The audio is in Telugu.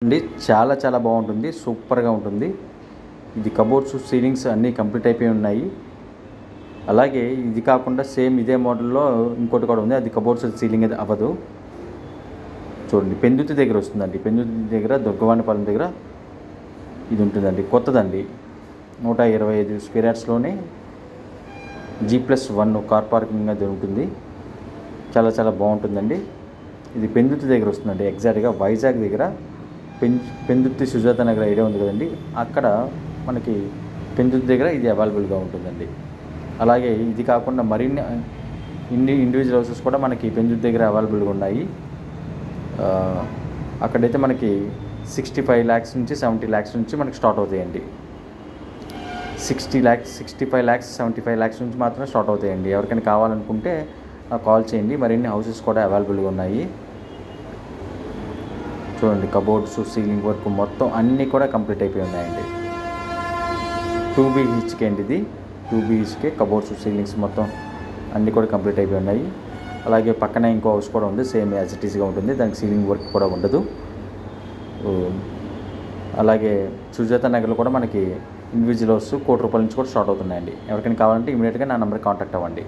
అండి చాలా చాలా బాగుంటుంది, సూపర్గా ఉంటుంది. ఇది కబోర్డ్స్ సీలింగ్స్ అన్నీ కంప్లీట్ అయిపోయి ఉన్నాయి. అలాగే ఇది కాకుండా సేమ్ ఇదే మోడల్లో ఇంకోటి కూడా ఉంది, అది కబోర్డ్స్ సీలింగ్ అది అవ్వదు. చూడండి, పెందుతి దగ్గర వస్తుందండి. పెందుతి దగ్గర దుర్గవాణిపాలెం దగ్గర ఇది ఉంటుందండి, కొత్తదండి. 125 స్క్వేర్ యార్డ్స్లోనే G+1 కార్ పార్కింగ్ అది ఉంటుంది. చాలా చాలా బాగుంటుందండి. ఇది పెందుతి దగ్గర వస్తుందండి, ఎగ్జాక్ట్గా వైజాగ్ దగ్గర పెందుర్తి సుజాత నగర్ ఐడియా ఉంది కదండి, అక్కడ మనకి పెందుర్తి దగ్గర ఇది అవైలబుల్గా ఉంటుందండి. అలాగే ఇది కాకుండా మరిన్ని ఇండివిజువల్ హౌసెస్ కూడా మనకి పెందుర్తి దగ్గర అవైలబుల్గా ఉన్నాయి. అక్కడైతే మనకి 65 lakhs నుంచి 70 lakhs నుంచి మనకి స్టార్ట్ అవుతాయండి. 60 lakhs, 65 lakhs, 75 lakhs నుంచి మాత్రమే స్టార్ట్ అవుతాయండి. ఎవరికైనా కావాలనుకుంటే కాల్ చేయండి. మరిన్ని హౌసెస్ కూడా అవైలబుల్గా ఉన్నాయి. చూడండి, కబోర్డ్స్ సీలింగ్ వర్క్ మొత్తం అన్నీ కూడా కంప్లీట్ అయిపోయి ఉన్నాయండి. 2 BHK అండి ఇది. 2 BHK కబోర్డ్స్ సీలింగ్స్ మొత్తం అన్నీ కూడా కంప్లీట్ అయిపోయి ఉన్నాయి. అలాగే పక్కనే ఇంకో హౌస్ కూడా ఉంది, సేమ్ యాజ్ ఇట్ ఈస్గా ఉంటుంది, దానికి సీలింగ్ వర్క్ కూడా ఉండదు. అలాగే సుజాత నగర్లో కూడా మనకి ఇండివిజువల్ హౌస్ ₹1 కోటి నుంచి కూడా స్టార్ట్ అవుతున్నాయండి. ఎవరికైనా కావాలంటే ఇమీడియట్గా నా నెంబర్కి కాంటాక్ట్ అవ్వండి.